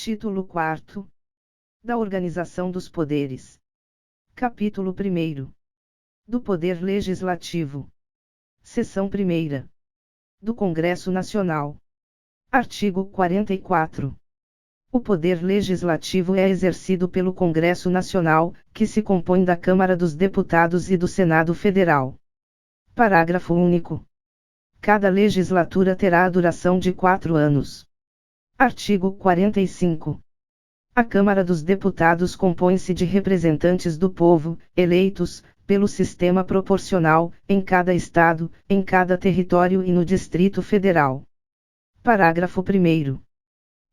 Título 4. Da Organização dos Poderes. Capítulo 1. Do Poder Legislativo. Seção 1. Do Congresso Nacional. Artigo 44. O Poder Legislativo é exercido pelo Congresso Nacional, que se compõe da Câmara dos Deputados e do Senado Federal. Parágrafo único. Cada legislatura terá a duração de 4 anos. Artigo 45. A Câmara dos Deputados compõe-se de representantes do povo, eleitos, pelo sistema proporcional, em cada estado, em cada território e no Distrito Federal. Parágrafo 1º.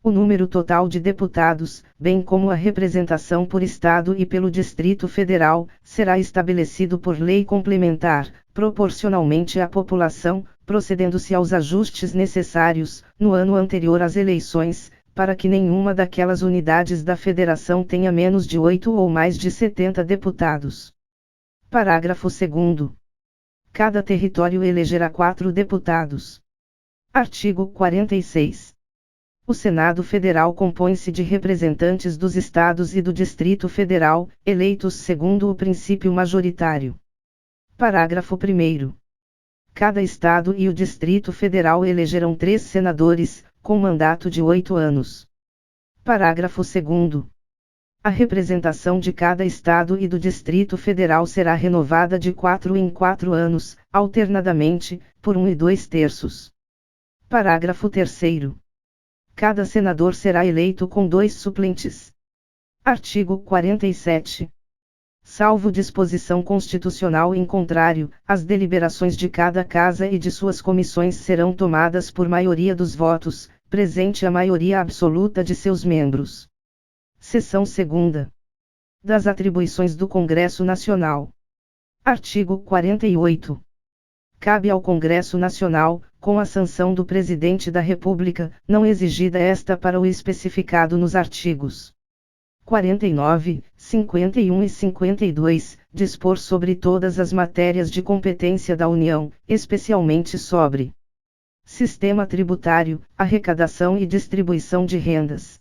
O número total de deputados, bem como a representação por estado e pelo Distrito Federal, será estabelecido por lei complementar, proporcionalmente à população, procedendo-se aos ajustes necessários, no ano anterior às eleições, para que nenhuma daquelas unidades da Federação tenha menos de 8 ou mais de 70 deputados. Parágrafo 2º. Cada território elegerá 4 deputados. Artigo 46. O Senado Federal compõe-se de representantes dos estados e do Distrito Federal, eleitos segundo o princípio majoritário. Parágrafo 1º. Cada estado e o Distrito Federal elegerão 3 senadores, com mandato de 8 anos. Parágrafo 2º. A representação de cada estado e do Distrito Federal será renovada de 4 em 4 anos, alternadamente, por 1 2/3. Parágrafo 3º. Cada senador será eleito com 2 suplentes. Artigo 47. Salvo disposição constitucional em contrário, as deliberações de cada casa e de suas comissões serão tomadas por maioria dos votos, presente a maioria absoluta de seus membros. Seção 2. Das atribuições do Congresso Nacional. Artigo 48. Cabe ao Congresso Nacional, com a sanção do Presidente da República, não exigida esta para o especificado nos artigos 49, 51 e 52, dispor sobre todas as matérias de competência da União, especialmente sobre sistema tributário, arrecadação e distribuição de rendas,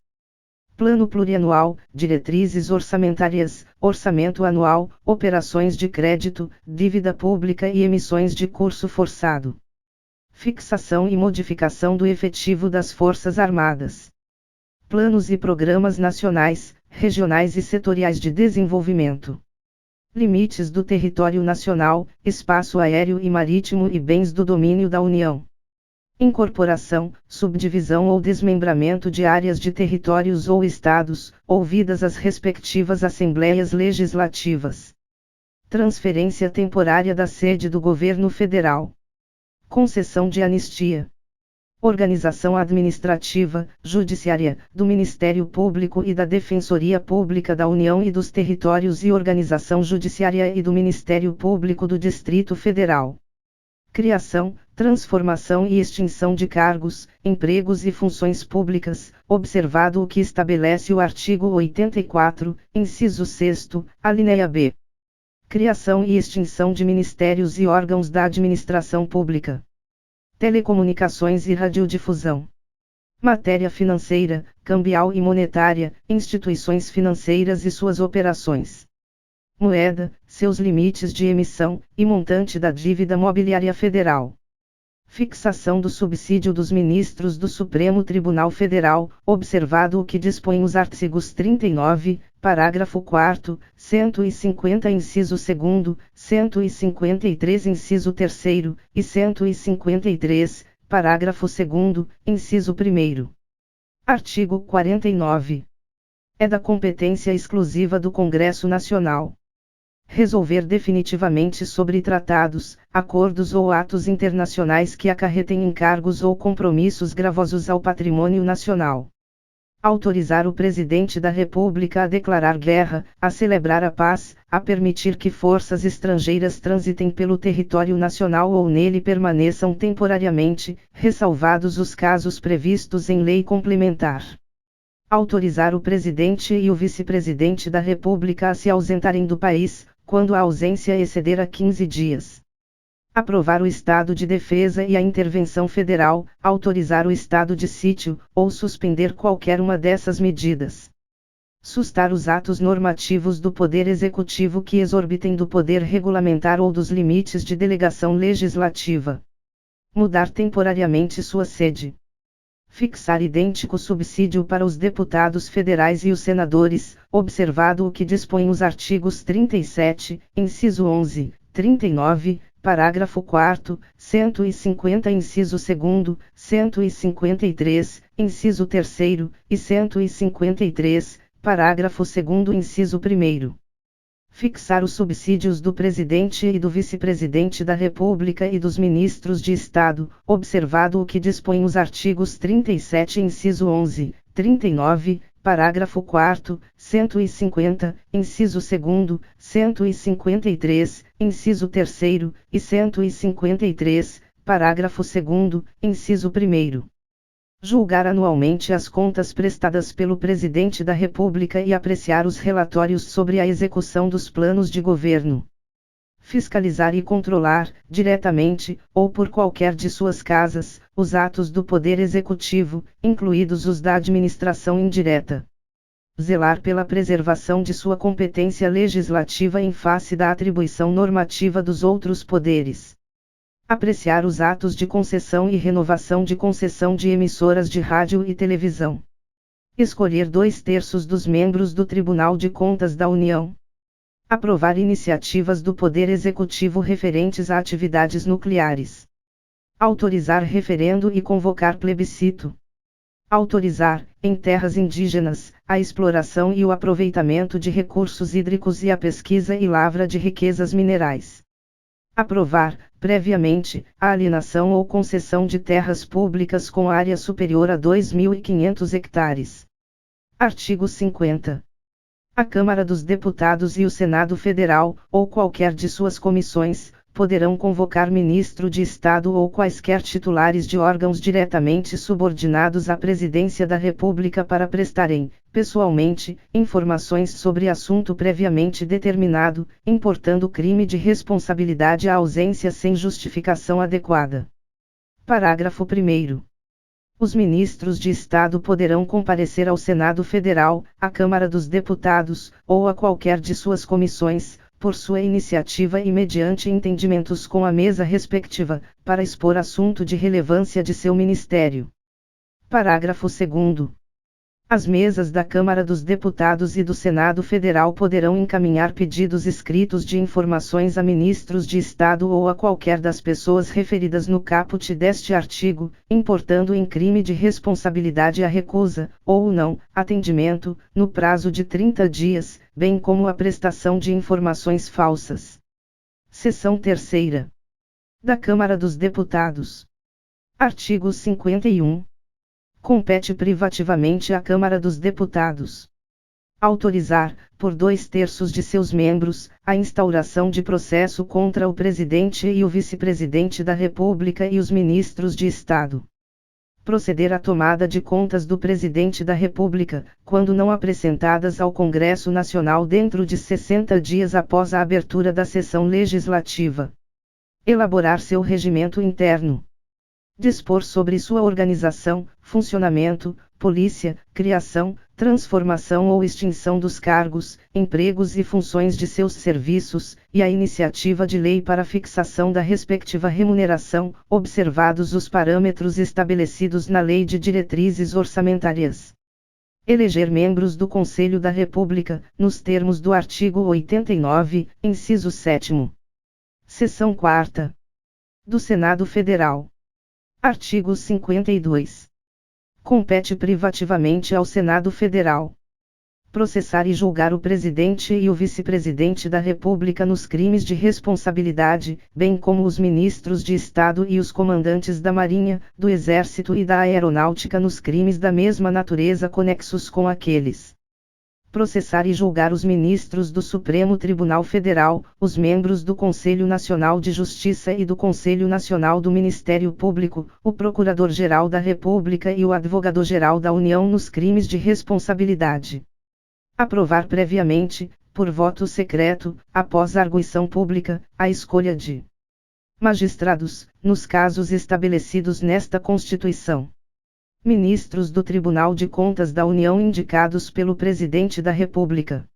plano plurianual, diretrizes orçamentárias, orçamento anual, operações de crédito, dívida pública e emissões de curso forçado, fixação e modificação do efetivo das Forças Armadas, planos e programas nacionais, regionais e setoriais de desenvolvimento, limites do território nacional, espaço aéreo e marítimo e bens do domínio da União, incorporação, subdivisão ou desmembramento de áreas de territórios ou estados, ouvidas as respectivas assembleias legislativas, transferência temporária da sede do governo federal, concessão de anistia, organização administrativa, judiciária, do Ministério Público e da Defensoria Pública da União e dos Territórios e organização judiciária e do Ministério Público do Distrito Federal. Criação, transformação e extinção de cargos, empregos e funções públicas, observado o que estabelece o artigo 84, inciso 6º, alínea B. Criação e extinção de ministérios e órgãos da administração pública. Telecomunicações e radiodifusão. Matéria financeira, cambial e monetária, instituições financeiras e suas operações. Moeda, seus limites de emissão, e montante da dívida mobiliária federal. Fixação do subsídio dos ministros do Supremo Tribunal Federal, observado o que dispõem os artigos 39, parágrafo 4º, 150 inciso 2º, 153 inciso 3º, e 153, parágrafo 2º, inciso 1º. Artigo 49. É da competência exclusiva do Congresso Nacional resolver definitivamente sobre tratados, acordos ou atos internacionais que acarretem encargos ou compromissos gravosos ao patrimônio nacional. Autorizar o Presidente da República a declarar guerra, a celebrar a paz, a permitir que forças estrangeiras transitem pelo território nacional ou nele permaneçam temporariamente, ressalvados os casos previstos em lei complementar. Autorizar o Presidente e o Vice-Presidente da República a se ausentarem do país, quando a ausência exceder a 15 dias. Aprovar o estado de defesa e a intervenção federal, autorizar o estado de sítio, ou suspender qualquer uma dessas medidas. Sustar os atos normativos do Poder Executivo que exorbitem do poder regulamentar ou dos limites de delegação legislativa. Mudar temporariamente sua sede. Fixar idêntico subsídio para os deputados federais e os senadores, observado o que dispõem os artigos 37, inciso 11, 39, parágrafo 4º, 150 inciso 2º, 153, inciso 3º, e 153, parágrafo 2º inciso 1º. Fixar os subsídios do presidente e do vice-presidente da República e dos ministros de Estado, observado o que dispõem os artigos 37 inciso 11, 39, parágrafo 4º, 150, inciso 2º, 153, inciso 3º, e 153, parágrafo 2º, inciso 1º. Julgar anualmente as contas prestadas pelo Presidente da República e apreciar os relatórios sobre a execução dos planos de governo. Fiscalizar e controlar, diretamente, ou por qualquer de suas casas, os atos do Poder Executivo, incluídos os da administração indireta. Zelar pela preservação de sua competência legislativa em face da atribuição normativa dos outros poderes. Apreciar os atos de concessão e renovação de concessão de emissoras de rádio e televisão. Escolher 2/3 dos membros do Tribunal de Contas da União. Aprovar iniciativas do Poder Executivo referentes a atividades nucleares. Autorizar referendo e convocar plebiscito. Autorizar, em terras indígenas, a exploração e o aproveitamento de recursos hídricos e a pesquisa e lavra de riquezas minerais. Aprovar, previamente, a alienação ou concessão de terras públicas com área superior a 2.500 hectares. Artigo 50. A Câmara dos Deputados e o Senado Federal, ou qualquer de suas comissões, poderão convocar ministro de Estado ou quaisquer titulares de órgãos diretamente subordinados à Presidência da República para prestarem, pessoalmente, informações sobre assunto previamente determinado, importando crime de responsabilidade à ausência sem justificação adequada. Parágrafo 1º. Os ministros de Estado poderão comparecer ao Senado Federal, à Câmara dos Deputados, ou a qualquer de suas comissões, por sua iniciativa e mediante entendimentos com a mesa respectiva, para expor assunto de relevância de seu ministério. Parágrafo 2º. As mesas da Câmara dos Deputados e do Senado Federal poderão encaminhar pedidos escritos de informações a ministros de Estado ou a qualquer das pessoas referidas no caput deste artigo, importando em crime de responsabilidade a recusa, ou o não, atendimento, no prazo de 30 dias, bem como a prestação de informações falsas. Seção 3ª. Da Câmara dos Deputados. Artigo 51. Compete privativamente à Câmara dos Deputados autorizar, por 2/3 de seus membros, a instauração de processo contra o Presidente e o Vice-Presidente da República e os ministros de Estado. Proceder à tomada de contas do Presidente da República, quando não apresentadas ao Congresso Nacional dentro de 60 dias após a abertura da sessão legislativa. Elaborar seu regimento interno. Dispor sobre sua organização, funcionamento, polícia, criação, transformação ou extinção dos cargos, empregos e funções de seus serviços, e a iniciativa de lei para fixação da respectiva remuneração, observados os parâmetros estabelecidos na Lei de Diretrizes Orçamentárias. Eleger membros do Conselho da República, nos termos do artigo 89, inciso 7º. Seção 4ª. Do Senado Federal. Artigo 52. Compete privativamente ao Senado Federal processar e julgar o Presidente e o Vice-Presidente da República nos crimes de responsabilidade, bem como os ministros de Estado e os comandantes da Marinha, do Exército e da Aeronáutica nos crimes da mesma natureza conexos com aqueles. Processar e julgar os ministros do Supremo Tribunal Federal, os membros do Conselho Nacional de Justiça e do Conselho Nacional do Ministério Público, o Procurador-Geral da República e o Advogado-Geral da União nos crimes de responsabilidade. Aprovar previamente, por voto secreto, após arguição pública, a escolha de Magistrados, nos casos estabelecidos nesta Constituição. Ministros do Tribunal de Contas da União indicados pelo Presidente da República.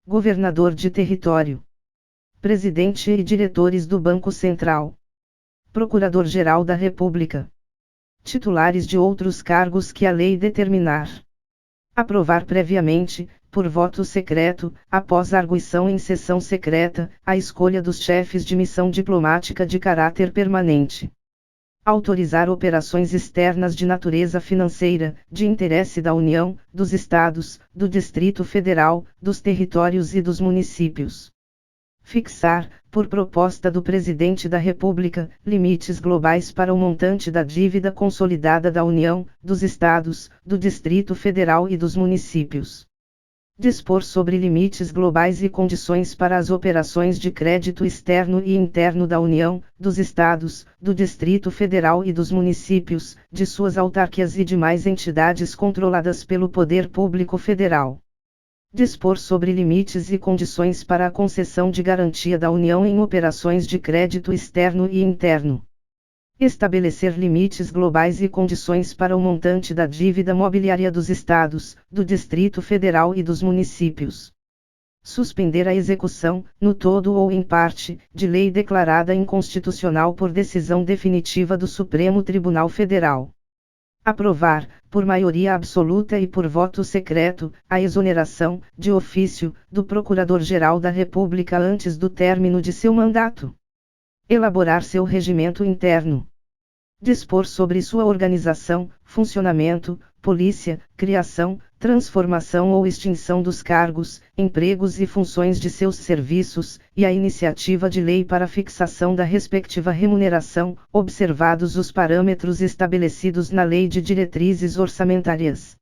Governador de território. Presidente e diretores do Banco Central. Procurador-Geral da República. Titulares de outros cargos que a lei determinar. Aprovar previamente, por voto secreto, após arguição em sessão secreta, a escolha dos chefes de missão diplomática de caráter permanente. Autorizar operações externas de natureza financeira, de interesse da União, dos Estados, do Distrito Federal, dos territórios e dos municípios. Fixar, por proposta do Presidente da República, limites globais para o montante da dívida consolidada da União, dos Estados, do Distrito Federal e dos municípios. Dispor sobre limites globais e condições para as operações de crédito externo e interno da União, dos Estados, do Distrito Federal e dos municípios, de suas autarquias e demais entidades controladas pelo Poder Público Federal. Dispor sobre limites e condições para a concessão de garantia da União em operações de crédito externo e interno. Estabelecer limites globais e condições para o montante da dívida mobiliária dos Estados, do Distrito Federal e dos municípios. Suspender a execução, no todo ou em parte, de lei declarada inconstitucional por decisão definitiva do Supremo Tribunal Federal. Aprovar, por maioria absoluta e por voto secreto, a exoneração, de ofício, do Procurador-Geral da República antes do término de seu mandato. Elaborar seu regimento interno. Dispor sobre sua organização, funcionamento, polícia, criação, transformação ou extinção dos cargos, empregos e funções de seus serviços, e a iniciativa de lei para fixação da respectiva remuneração, observados os parâmetros estabelecidos na Lei de Diretrizes Orçamentárias.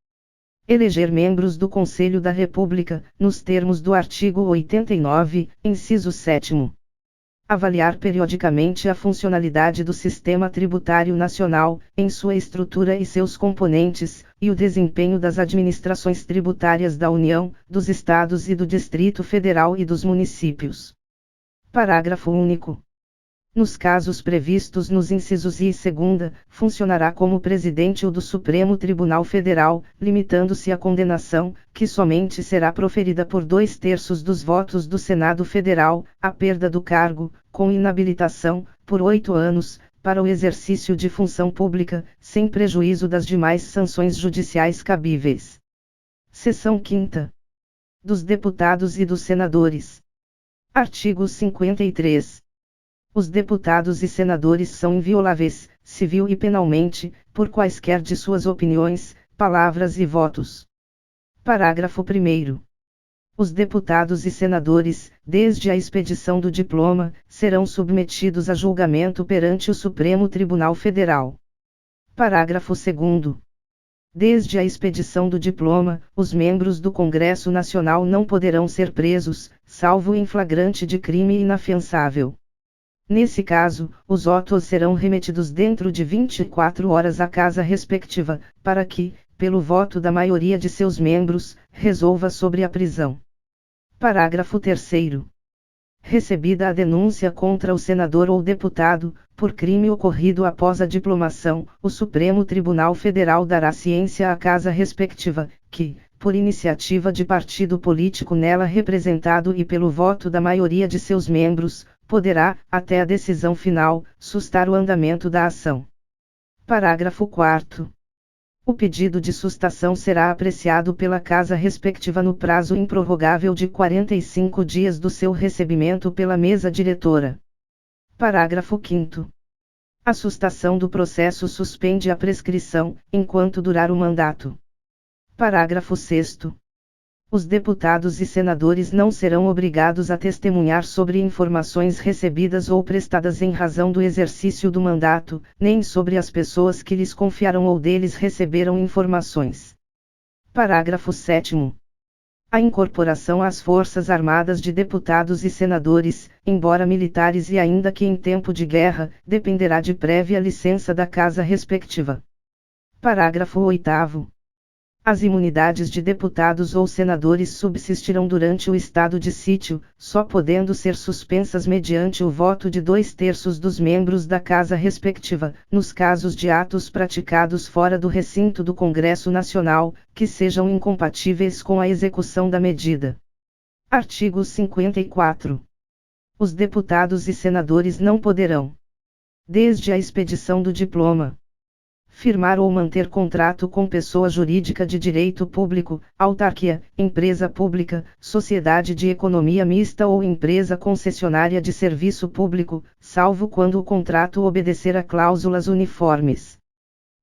Eleger membros do Conselho da República, nos termos do artigo 89, inciso 7º. Avaliar periodicamente a funcionalidade do Sistema Tributário Nacional, em sua estrutura e seus componentes, e o desempenho das administrações tributárias da União, dos Estados e do Distrito Federal e dos municípios. Parágrafo único. Nos casos previstos nos incisos I e segunda, funcionará como presidente o do Supremo Tribunal Federal, limitando-se à condenação, que somente será proferida por 2/3 dos votos do Senado Federal, à perda do cargo, com inabilitação, por 8 anos, para o exercício de função pública, sem prejuízo das demais sanções judiciais cabíveis. Seção 5ª. Dos deputados e dos senadores. Artigo 53. Os deputados e senadores são invioláveis, civil e penalmente, por quaisquer de suas opiniões, palavras e votos. Parágrafo 1º. Os deputados e senadores, desde a expedição do diploma, serão submetidos a julgamento perante o Supremo Tribunal Federal. Parágrafo 2º. Desde a expedição do diploma, os membros do Congresso Nacional não poderão ser presos, salvo em flagrante de crime inafiançável. Nesse caso, os autos serão remetidos dentro de 24 horas à casa respectiva, para que, pelo voto da maioria de seus membros, resolva sobre a prisão. Parágrafo 3º. Recebida a denúncia contra o senador ou deputado, por crime ocorrido após a diplomação, o Supremo Tribunal Federal dará ciência à casa respectiva, que, por iniciativa de partido político nela representado e pelo voto da maioria de seus membros, poderá, até a decisão final, sustar o andamento da ação. Parágrafo 4º. O pedido de sustação será apreciado pela casa respectiva no prazo improrrogável de 45 dias do seu recebimento pela mesa diretora. Parágrafo 5º. A sustação do processo suspende a prescrição, enquanto durar o mandato. Parágrafo 6º. Os deputados e senadores não serão obrigados a testemunhar sobre informações recebidas ou prestadas em razão do exercício do mandato, nem sobre as pessoas que lhes confiaram ou deles receberam informações. Parágrafo 7º. A incorporação às Forças Armadas de deputados e senadores, embora militares e ainda que em tempo de guerra, dependerá de prévia licença da casa respectiva. Parágrafo 8º. As imunidades de deputados ou senadores subsistirão durante o estado de sítio, só podendo ser suspensas mediante o voto de 2/3 dos membros da casa respectiva, nos casos de atos praticados fora do recinto do Congresso Nacional, que sejam incompatíveis com a execução da medida. Artigo 54. Os deputados e senadores não poderão, desde a expedição do diploma, firmar ou manter contrato com pessoa jurídica de direito público, autarquia, empresa pública, sociedade de economia mista ou empresa concessionária de serviço público, salvo quando o contrato obedecer a cláusulas uniformes.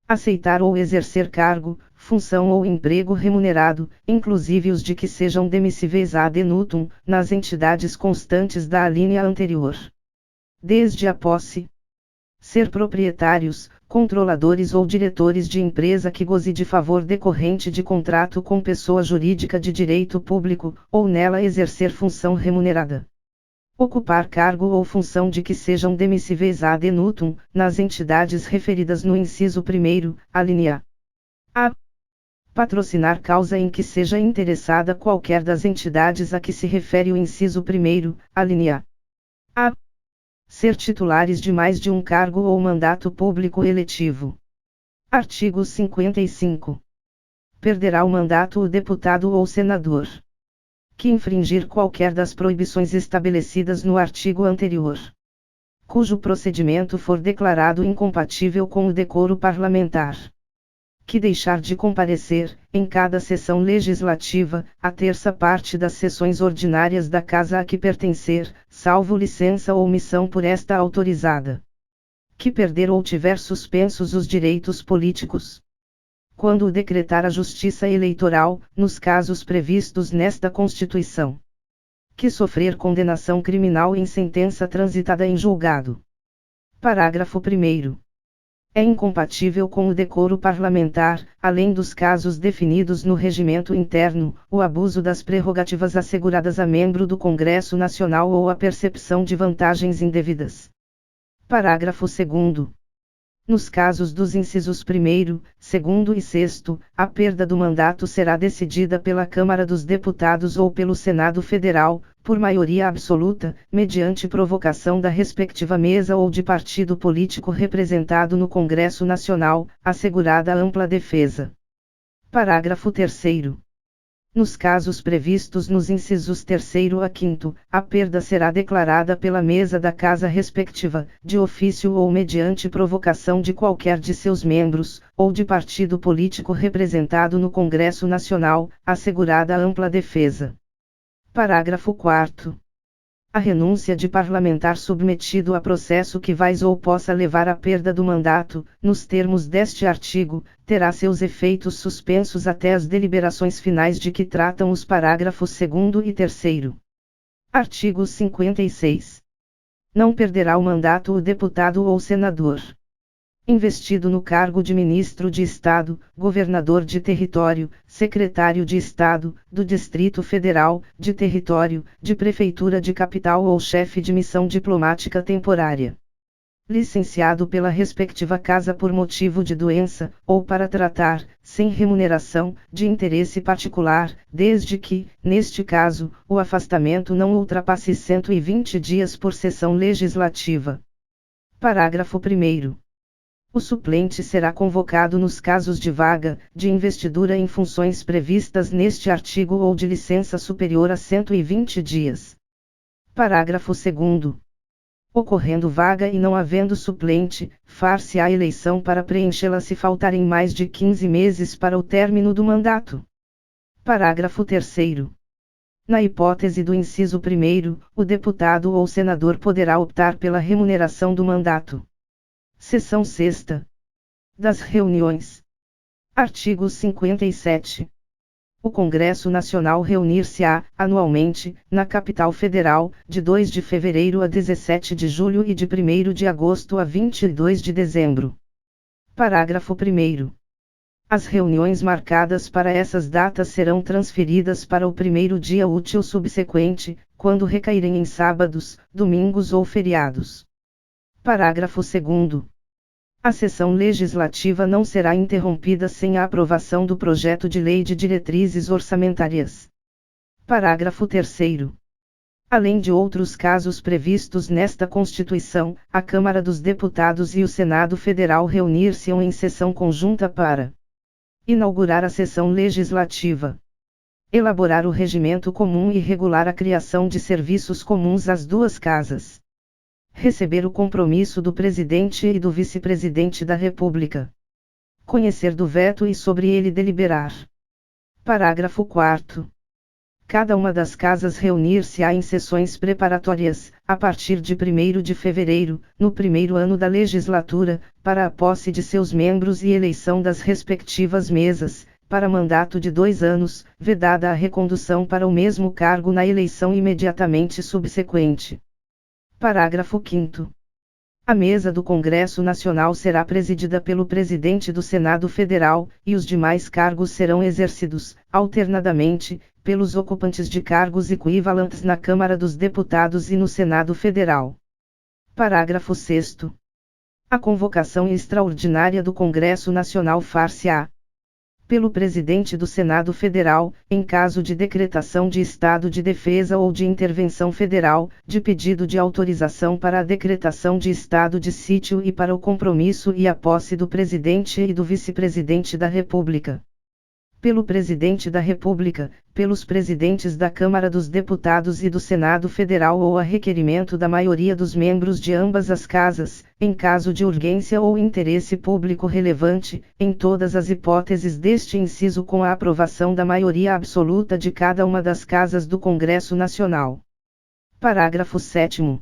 Aceitar ou exercer cargo, função ou emprego remunerado, inclusive os de que sejam demissíveis ad nutum, nas entidades constantes da alínea anterior. Desde a posse. Ser proprietários, controladores ou diretores de empresa que goze de favor decorrente de contrato com pessoa jurídica de direito público, ou nela exercer função remunerada. Ocupar cargo ou função de que sejam demissíveis ad nutum, nas entidades referidas no inciso 1º, alínea A. Patrocinar causa em que seja interessada qualquer das entidades a que se refere o inciso 1º, alínea A. Ser titulares de mais de um cargo ou mandato público eletivo. Artigo 55. Perderá o mandato o deputado ou senador que infringir qualquer das proibições estabelecidas no artigo anterior, cujo procedimento for declarado incompatível com o decoro parlamentar, que deixar de comparecer, em cada sessão legislativa, a terça parte das sessões ordinárias da Casa a que pertencer, salvo licença ou missão por esta autorizada, que perder ou tiver suspensos os direitos políticos, quando o decretar a Justiça Eleitoral, nos casos previstos nesta Constituição, que sofrer condenação criminal em sentença transitada em julgado. Parágrafo 1º. É incompatível com o decoro parlamentar, além dos casos definidos no regimento interno, o abuso das prerrogativas asseguradas a membro do Congresso Nacional ou a percepção de vantagens indevidas. Parágrafo 2º. Nos casos dos incisos 1º, 2º e 6º, a perda do mandato será decidida pela Câmara dos Deputados ou pelo Senado Federal, por maioria absoluta, mediante provocação da respectiva mesa ou de partido político representado no Congresso Nacional, assegurada a ampla defesa. Parágrafo 3º. Nos casos previstos nos incisos 3º a 5º, a perda será declarada pela mesa da Casa respectiva, de ofício ou mediante provocação de qualquer de seus membros, ou de partido político representado no Congresso Nacional, assegurada a ampla defesa. Parágrafo 4º. A renúncia de parlamentar submetido a processo que vais ou possa levar à perda do mandato, nos termos deste artigo, terá seus efeitos suspensos até as deliberações finais de que tratam os parágrafos 2º e 3º. Artigo 56. Não perderá o mandato o deputado ou senador investido no cargo de ministro de Estado, governador de território, secretário de Estado, do Distrito Federal, de território, de prefeitura de capital ou chefe de missão diplomática temporária, licenciado pela respectiva casa por motivo de doença, ou para tratar, sem remuneração, de interesse particular, desde que, neste caso, o afastamento não ultrapasse 120 dias por sessão legislativa. Parágrafo 1º. O suplente será convocado nos casos de vaga, de investidura em funções previstas neste artigo ou de licença superior a 120 dias. Parágrafo 2º. Ocorrendo vaga e não havendo suplente, far-se-á eleição para preenchê-la se faltarem mais de 15 meses para o término do mandato. Parágrafo 3º. Na hipótese do inciso 1º, o deputado ou senador poderá optar pela remuneração do mandato. Seção 6ª. Das reuniões. Artigo 57. O Congresso Nacional reunir-se-á, anualmente, na capital federal, de 2 de fevereiro a 17 de julho e de 1º de agosto a 22 de dezembro. Parágrafo 1º. As reuniões marcadas para essas datas serão transferidas para o primeiro dia útil subsequente, quando recaírem em sábados, domingos ou feriados. Parágrafo 2º. A sessão legislativa não será interrompida sem a aprovação do projeto de lei de diretrizes orçamentárias. Parágrafo 3º. Além de outros casos previstos nesta Constituição, a Câmara dos Deputados e o Senado Federal reunir-se-ão em sessão conjunta para inaugurar a sessão legislativa, elaborar o regimento comum e regular a criação de serviços comuns às duas casas, receber o compromisso do Presidente e do Vice-Presidente da República, conhecer do veto e sobre ele deliberar. Parágrafo 4º. Cada uma das casas reunir-se-á em sessões preparatórias, a partir de 1º de fevereiro, no primeiro ano da legislatura, para a posse de seus membros e eleição das respectivas mesas, para mandato de 2 anos, vedada a recondução para o mesmo cargo na eleição imediatamente subsequente. Parágrafo 5º. A mesa do Congresso Nacional será presidida pelo Presidente do Senado Federal, e os demais cargos serão exercidos, alternadamente, pelos ocupantes de cargos equivalentes na Câmara dos Deputados e no Senado Federal. Parágrafo 6º. A convocação extraordinária do Congresso Nacional far-se-á pelo Presidente do Senado Federal, em caso de decretação de estado de defesa ou de intervenção federal, de pedido de autorização para a decretação de estado de sítio e para o compromisso e a posse do Presidente e do Vice-Presidente da República. Pelo Presidente da República, pelos Presidentes da Câmara dos Deputados e do Senado Federal ou a requerimento da maioria dos membros de ambas as casas, em caso de urgência ou interesse público relevante, em todas as hipóteses deste inciso com a aprovação da maioria absoluta de cada uma das casas do Congresso Nacional. Parágrafo 7º.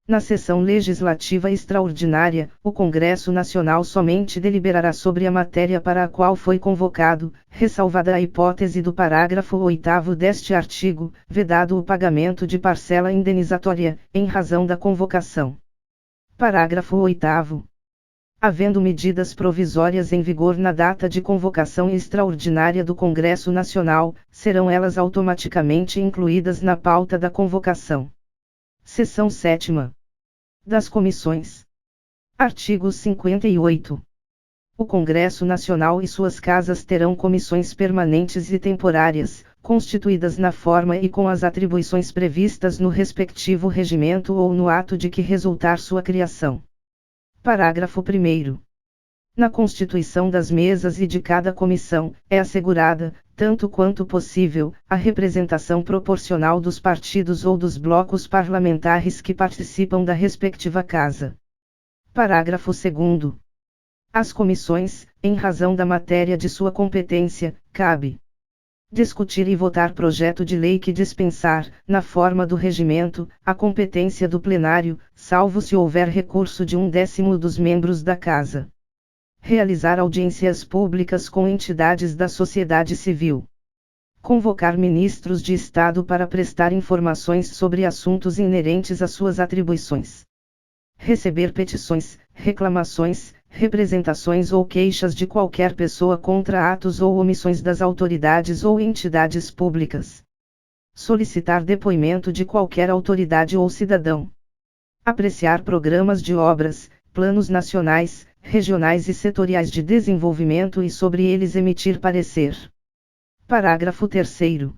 Na sessão legislativa extraordinária, o Congresso Nacional somente deliberará sobre a matéria para a qual foi convocado, ressalvada a hipótese do parágrafo 8º deste artigo, vedado o pagamento de parcela indenizatória, em razão da convocação. Parágrafo 8º. Havendo medidas provisórias em vigor na data de convocação extraordinária do Congresso Nacional, serão elas automaticamente incluídas na pauta da convocação. Seção 7ª. Das comissões. Artigo 58. O Congresso Nacional e suas casas terão comissões permanentes e temporárias, constituídas na forma e com as atribuições previstas no respectivo regimento ou no ato de que resultar sua criação. Parágrafo 1º. Na constituição das mesas e de cada comissão, é assegurada, tanto quanto possível, a representação proporcional dos partidos ou dos blocos parlamentares que participam da respectiva casa. Parágrafo 2º. Às comissões, em razão da matéria de sua competência, cabe discutir e votar projeto de lei que dispensar, na forma do regimento, a competência do plenário, salvo se houver recurso de 1/10 dos membros da casa. Realizar audiências públicas com entidades da sociedade civil. Convocar ministros de Estado para prestar informações sobre assuntos inerentes às suas atribuições. Receber petições, reclamações, representações ou queixas de qualquer pessoa contra atos ou omissões das autoridades ou entidades públicas. Solicitar depoimento de qualquer autoridade ou cidadão. Apreciar programas de obras, planos nacionais, regionais e setoriais de desenvolvimento e sobre eles emitir parecer. Parágrafo 3º.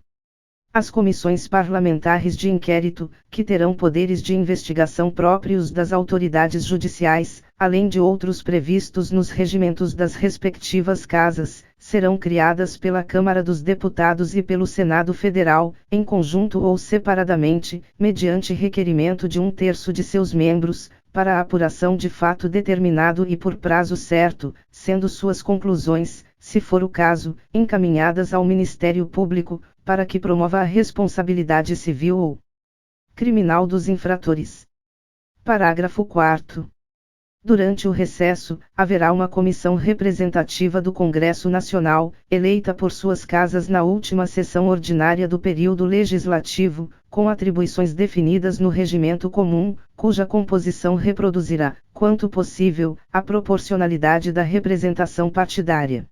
As comissões parlamentares de inquérito, que terão poderes de investigação próprios das autoridades judiciais, além de outros previstos nos regimentos das respectivas casas, serão criadas pela Câmara dos Deputados e pelo Senado Federal, em conjunto ou separadamente, mediante requerimento de 1/3 de seus membros, para a apuração de fato determinado e por prazo certo, sendo suas conclusões, se for o caso, encaminhadas ao Ministério Público, para que promova a responsabilidade civil ou criminal dos infratores. Parágrafo 4º. Durante o recesso, haverá uma comissão representativa do Congresso Nacional, eleita por suas casas na última sessão ordinária do período legislativo, com atribuições definidas no regimento comum, cuja composição reproduzirá, quanto possível, a proporcionalidade da representação partidária.